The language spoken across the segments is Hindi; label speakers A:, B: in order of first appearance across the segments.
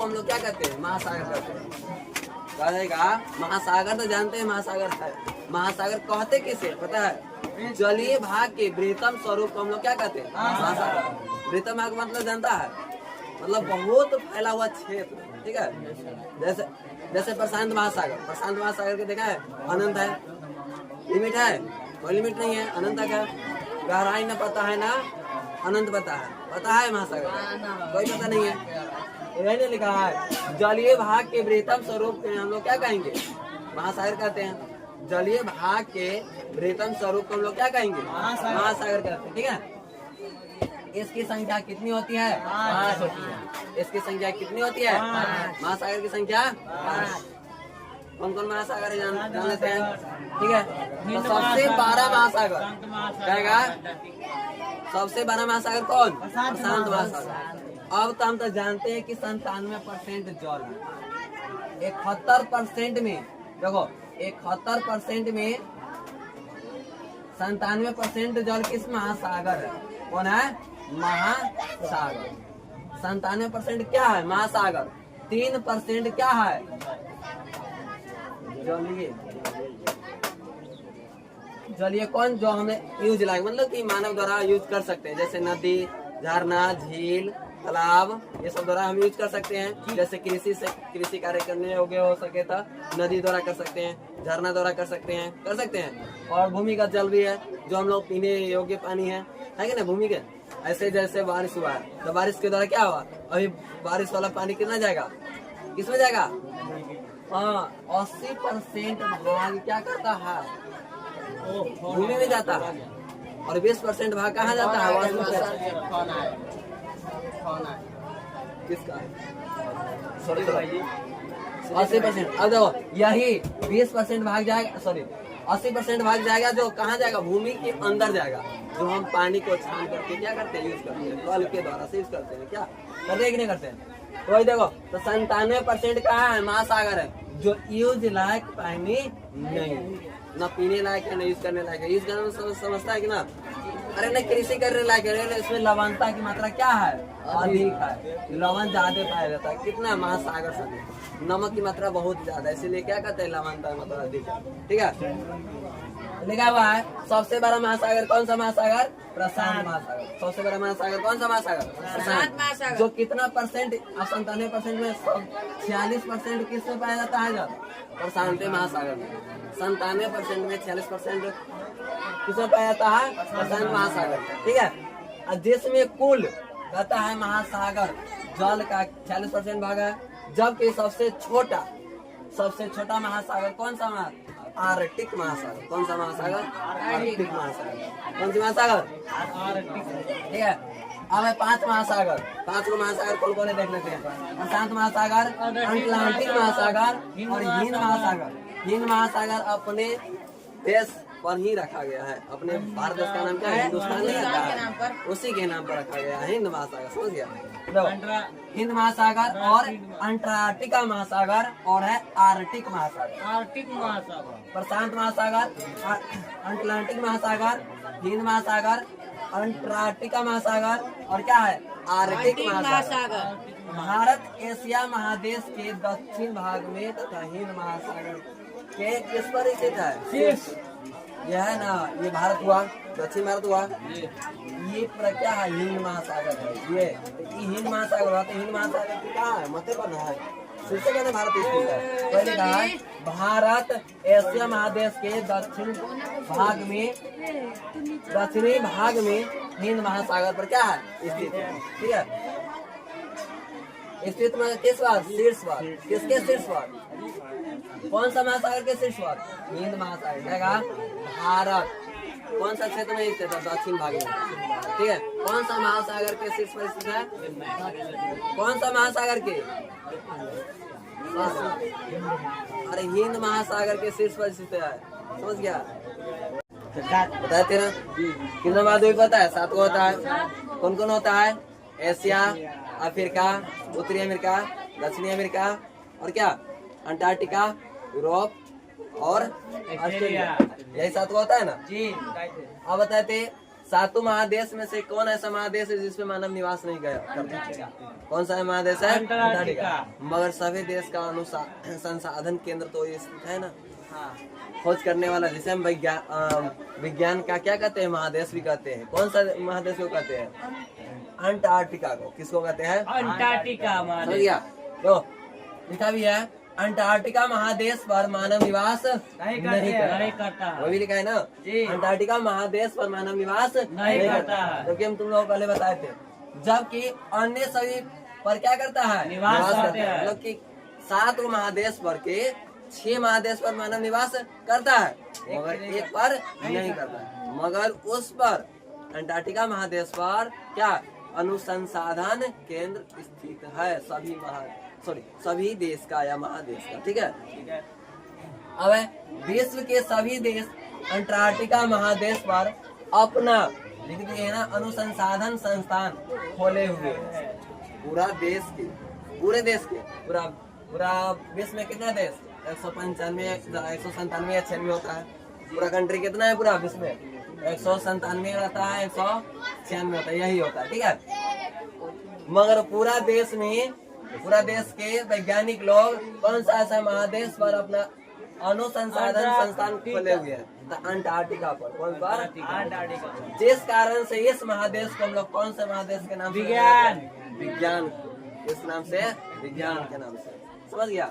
A: हम लोग क्या कहते हैं, महासागर कहते हैं। कहा जाएगा महासागर तो जानते हैं, महासागर है। महासागर कहते किसे पता है? जलीय भाग के बृहत्तम स्वरूप को हम लोग क्या कहते हैं, महासागर। बृहत्तम भाग मतलब जानता है, मतलब बहुत फैला हुआ क्षेत्र, ठीक है। जैसे प्रशांत महासागर, प्रशांत महासागर के देखा है, अनंत है, लिमिट है, कोई लिमिट नहीं है, अनंत का गहराई न पता है ना अनंत पता है महासागर कोई पता नहीं है। यही लिखा है जलीय भाग के बृहत्तम स्वरूप को हम लोग क्या कहेंगे, महासागर कहते हैं। जलीय भाग के बृहत्तम स्वरूप को हम लोग क्या कहेंगे, महासागर कहते हैं, ठीक है। इसकी संख्या कितनी होती है, 5 होती है। इसकी संख्या कितनी होती है, महासागर की संख्या 5। कौन कौन महासागर जान लेते हैं, ठीक है। तो सबसे 12 महासागर कहेगा, सबसे 12 महासागर कौन, प्रशांत महासागर। अब तो हम तो जानते हैं कि 97% जल है। 71% में देखो, 71% में 97% जल किस महासागर है, कौन है, महासागर। 97% क्या है, महासागर। 3% क्या है, जलीय। जलीय कौन, जो हमें यूज लायक मतलब कि मानव द्वारा यूज कर सकते हैं, जैसे नदी, झरना, झील, तालाब, ये सब द्वारा हम यूज कर सकते हैं। जैसे कृषि कार्य करने योग्य हो सके तो नदी द्वारा कर सकते हैं, झरना द्वारा कर सकते हैं। और भूमिगत जल भी है, जो हम लोग पीने योग्य पानी है कि ना, भूमिगत। ऐसे जैसे बारिश हुआ है तो बारिश के द्वारा क्या हुआ, अभी बारिश वाला पानी कितना जाएगा, किसमें जाएगा, 80% भाग क्या करता है, भूमि में जाता है, और 20% भाग कहाँ जाता है, किसका, 80%। अब देखो यही 20% भाग जाएगा, 80% भाग जाएगा, जो कहाँ जाएगा, भूमि के अंदर जाएगा, जो हम पानी को छान करके क्या करते हैं, यूज करते हैं, कल के द्वारा से यूज करते हैं, क्या करते हैं कि नहीं करते हैं। तो वही देखो, तो 97% कहाँ है, महासागर है, जो यूज लायक पानी नहीं, न पीने लायक है, न यूज करने लायक है। यूज करने में समझता है कि ना, अरे न कृषि करने लायक है, इसमें लवणता की मात्रा क्या है, अधिक है, लवण ज्यादा पाया जाता है। कितना, महासागर से नमक की मात्रा बहुत ज्यादा है, इसीलिए क्या कहते हैं, लवणता की मात्रा अधिक है, ठीक है। लिखा हुआ है सबसे बड़ा महासागर कौन सा महासागर, प्रशांत महासागर। सबसे बड़ा महासागर कौन सा महासागर, प्रशांत महासागर। जो कितना परसेंट, 97% में 46% किसमें पाया जाता है, जब प्रशांत महासागर में। 97% में 46% किसमें पाया जाता है, प्रशांत महासागर, ठीक है। जिसमें कुल कहता है महासागर जल का 46% भाग है, जबकि सबसे छोटा महासागर कौन सा महासागर, आर्कटिक महासागर। कौन सा महासागर, आर्कटिक महासागर। कौन सी महासागर, आर्कटिक, ठीक है। अब है 5 महासागर। 5 को महासागर कौन कौन है देख लेते हैं। प्रशांत महासागर, अटलांटिक महासागर और हिंद महासागर। हिंद महासागर अपने देश पर ही रखा गया है, अपने भारत देश का नाम क्या है, हिंदुस्तान नहीं रखा है, उसी के नाम पर रखा गया है, हिंद महासागर, समझ गया। हिंद महासागर और अंटार्कटिका महासागर और है आर्कटिक महासागर। प्रशांत महासागर, अटलांटिक महासागर, हिंद महासागर, अंटार्कटिका महासागर और क्या है, आर्कटिक महासागर। भारत एशिया महादेश के दक्षिण भाग में तथा हिंद महासागर के किस पर स्थित है, यह है ना, ये भारत हुआ, दक्षिण भारत हुआ, ये क्या है, हिंद महासागर है। ये हिंद महासागर हुआ, तो हिंद महासागर कहाँ है, मध्य पर है, शीर्षक है भारत स्थित है। पहले कहा है भारत एशिया महादेश के दक्षिणी भाग में हिंद महासागर पर क्या है, स्थित है, ठीक है। स्थित में किस बार, शीर्ष बार, किसके शीर्ष बार, कौन सा महासागर के शीर्ष बार, हिंद महासागर। जाएगा भारत कौन सा क्षेत्र में स्थित है, दक्षिण भाग में, ठीक है। कौन सा महासागर के शीर्ष पर स्थित है, कौन सा महासागर के, अरे हिंद महासागर के शीर्ष पर स्थित है, समझ गया। बताया तेरा कितना बात हुई, पता है, 7 को होता है। कौन कौन होता है, एशिया, अफ्रीका, उत्तरी अमेरिका, दक्षिणी अमेरिका और क्या, अंटार्कटिका, यूरोप और ऑस्ट्रेलिया, यही 7 को होता है ना जी। अब बताए थे सातों महादेश में से कौन ऐसा महादेश है जिसमें मानव निवास नहीं गया करता? कौन सा महादेश है? अंटार्कटिका। मगर सभी देश का संसाधन केंद्र तो ये स्थित है ना। खोज करने वाला, जिसे हम विज्ञान का क्या कहते हैं? महादेश भी कहते हैं। कौन सा महादेश को कहते हैं? अंटार्कटिका को। किसको कहते हैं?
B: अंटार्कटिका महादेश।
A: समझ गया? तो लिखा भी है अंटार्कटिका महादेश पर मानव निवास नहीं
B: करता।
A: वो भी लिखा है ना। अंटार्कटिका महादेश पर मानव निवास
B: नहीं करता है।
A: क्योंकि हम तुम लोग पहले बताए थे, जबकि अन्य सभी पर क्या करता है?
B: निवास करते हैं।
A: मतलब कि 7 महादेश पर के 6 महादेश पर मानव निवास करता है, मगर एक पर नहीं करता है। मगर उस पर अंटार्कटिका महादेश पर क्या अनुसंधान केंद्र स्थित है, सभी देश का या महादेश का। ठीक है। अब विश्व के सभी देश अंटार्कटिका महादेश पर अपना लिख दिए है ना अनुसंधान संस्थान खोले हुए हैं। पूरे देश के पूरा विश्व में कितना देश? 195 197 या 96 होता है। पूरा कंट्री कितना है पूरा विश्व में? 197 रहता है, 196 होता है, यही होता है। ठीक है। मगर पूरा देश के वैज्ञानिक लोग कौन सा ऐसा महादेश पर अपना अनुसंधान संस्थान खोले हुए हैं? अंटार्कटिका पर। कौन पर? अंटार्कटिका। जिस कारण से इस महादेश को हम लोग कौन से महादेश के नाम से? विज्ञान। इस नाम से विज्ञान के नाम से। समझ गया?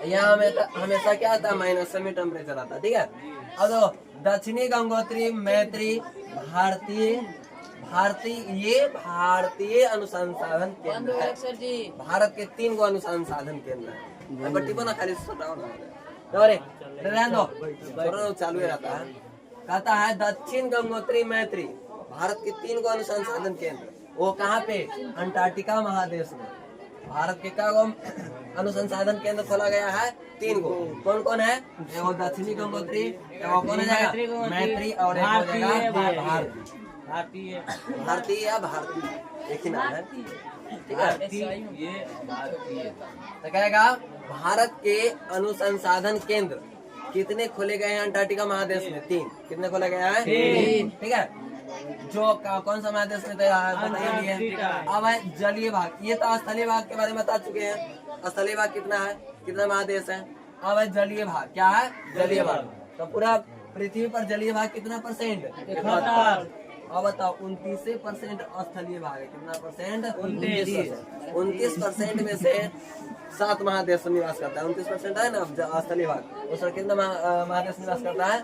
A: यहाँ हमेशा क्या आता है? माइनस में टेम्परेचर आता है। ठीक है। अब देखो, दक्षिणी गंगोत्री, मैत्री, भारतीय अनुसंधान केंद्र है। भारत के 3 गो अनुसंधान केंद्र है। बट्टी को ना खाली चालू रहता है। कहता है दक्षिण गंगोत्री, मैत्री, भारत के 3 गो अनुसंधान केंद्र। वो कहाँ पे? अंटार्कटिका महादेश में। भारत के क्या अनुसंधान केंद्र खोला गया है? 3 गो। कौन कौन है? एगो दक्षिणी गंगोत्री, एगो कौन है? मैत्री, और एक हो जाएगा भारतीय या भारतीय, एक ही नाम है। ठीक है। तो कहेगा भारत के अनुसंधान केंद्र कितने खोले गए हैं अंटार्कटिका महादेश में? 3। कितने खोले गए हैं? 3। ठीक है। जो कौन सा महादेश में बताइए। अब है जलीय भाग। ये तो स्थलीय भाग के बारे में बता चुके हैं। स्थलीय भाग कितना है? कितना महादेश है? अब है जलीय भाग। क्या है? जलीय भाग। तो पूरा पृथ्वी पर जलीय भाग कितना परसेंट? 71। अब बताओ 29% स्थलीय भाग है। कितना परसेंट? 29% में से 7 महादेश निवास करता है। 29% है ना स्थलीय भाग। उसमें कितना महादेश निवास करता है?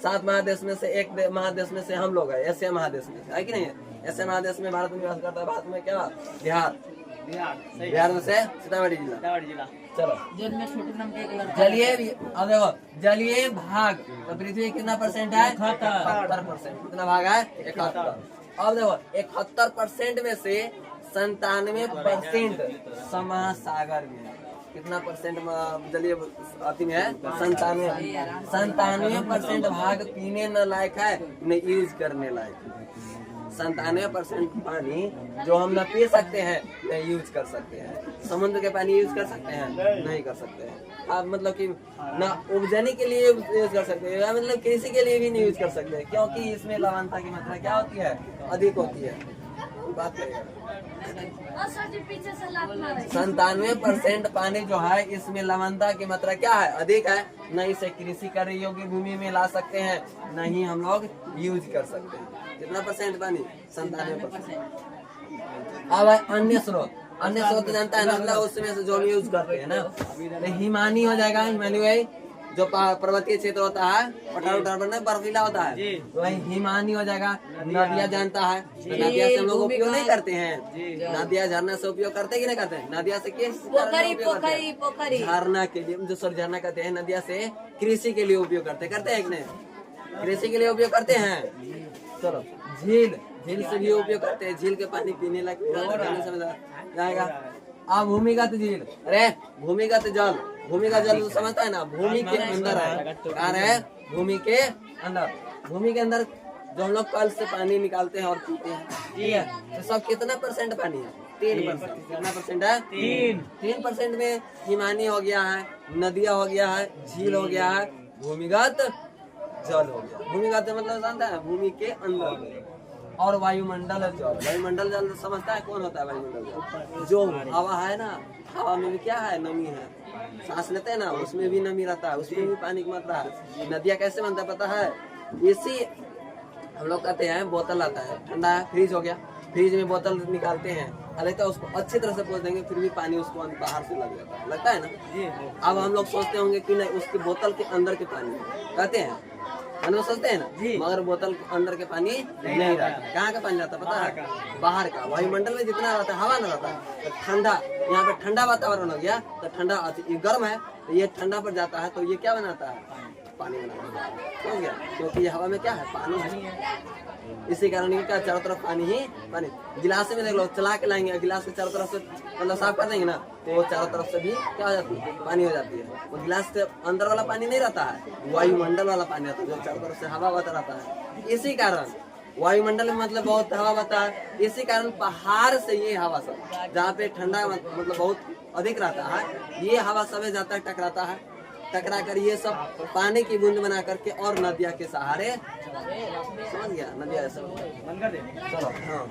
A: 7 महादेश में से एक महादेश में से हम लोग है, एशिया महादेश में है कि नहीं है? एशिया महादेश में भारत निवास करता है। भारत में क्या? बिहार में से सीतामढ़ी जिला। चलो जलीय। अब देखो जलीय भाग तो पृथ्वी कितना परसेंट है? 71%। कितना भाग है? 71। अब देखो 71% में से 97% महासागर में है। कितना परसेंट जलीय अति में है? 97% भाग पीने न लायक है, न यूज करने लायक। 97% पानी जो हम न पी सकते हैं न यूज कर सकते हैं। समुद्र के पानी यूज कर सकते हैं? नहीं कर सकते हैं। आप मतलब कि न उपजाने के लिए यूज कर सकते हैं, मतलब कृषि के लिए भी नहीं यूज कर सकते हैं, क्योंकि इसमें लवणता की मात्रा क्या होती है? अधिक होती है। बात करेगा 97% पानी जो है इसमें लवणता की मात्रा क्या है? अधिक है। न इसे कृषि करने योग्य भूमि में ला सकते हैं, न ही हम लोग यूज कर सकते हैं। कितना परसेंट पानी? 97%। अब अन्य स्रोत जानता है ना, मतलब उसमें से जो हम यूज करते हैं ना, तो हिमानी हो जाएगा। हिमानी वही जो पर्वतीय क्षेत्र होता है, पठार बर्फीला होता है, वही हिमानी हो जाएगा। नदिया जानता है, तो नदिया से हम लोग उपयोग नहीं करते हैं। नदिया झरना से उपयोग करते कि नहीं करते हैं? नदिया से किस झरना के लिए, जो सर झरना कहते हैं, नदिया से कृषि के लिए उपयोग करते हैं कि नहीं? कृषि के लिए उपयोग करते हैं। चलो झील से भी उपयोग करते हैं। झील के पानी पीने लगे जाएगा। अब भूमिगत झील, अरे भूमिगत जल तो समझता है ना? भूमि के अंदर है। कहाँ है? भूमि के अंदर जो हम लोग कल से पानी निकालते हैं और पीते हैं। ठीक है। तो सब कितना परसेंट पानी है? 3%। कितना परसेंट है? 3% में हिमानी हो गया है, नदिया हो गया है, झील हो गया है, भूमिगत जल हो गया। भूमिगत मतलब जानता है भूमि के अंदर। और वायुमंडल है जल। वायुमंडल जल समझता है कौन होता है वायुमंडल जल? जो हवा है ना, हवा में भी क्या है, नमी है। सांस लेते हैं ना, उसमें भी नमी रहता है, उसमें भी पानी की मात्रा है। नदियाँ कैसे बनता है पता है? इसी हम लोग कहते हैं बोतल आता है, ठंडा है, फ्रिज हो गया, फ्रिज में बोतल निकालते हैं, हालांकि उसको अच्छी तरह से पोंछ देंगे फिर भी पानी उसको बाहर से लग जाता है, लगता है ना। अब हम लोग सोचते होंगे कि नहीं उसके बोतल के अंदर के पानी कहते हैं, हम लोग सोचते हैं ना, मगर बोतल के अंदर के पानी नहीं रहता। कहाँ का पानी रहता है पता है? बाहर का। वायुमंडल में जितना रहता है हवा ना रहता है, तो ठंडा, यहाँ पे ठंडा वातावरण हो गया तो ठंडा, ये गर्म है तो ये ठंडा पर जाता है तो ये क्या बनाता है? पानी बनाता है, समझ गया? क्योंकि ये हवा में क्या है, पानी है। इसी कारण ये क्या, चारों तरफ पानी ही पानी। गिलास में देख लो, चला के लाएंगे, गिलास के चारों तरफ से मतलब साफ कर देंगे ना, तो वो चारों तरफ से भी क्या हो जाती है, पानी हो जाती है। वो गिलास के अंदर वाला पानी नहीं रहता है, वायुमंडल वाला पानी रहता है जो चारों तरफ से हवा बहता रहता है। इसी कारण वायुमंडल में मतलब बहुत हवा बहता है। इसी कारण पहाड़ से ये हवा सब, जहाँ पे ठंडा मतलब बहुत अधिक रहता है, ये हवा सब जाता है, टकराता है, टकरा कर ये सब पानी की बूंद बना करके और नदिया के सहारे, समझ गया, नदिया सब। चलो हाँ।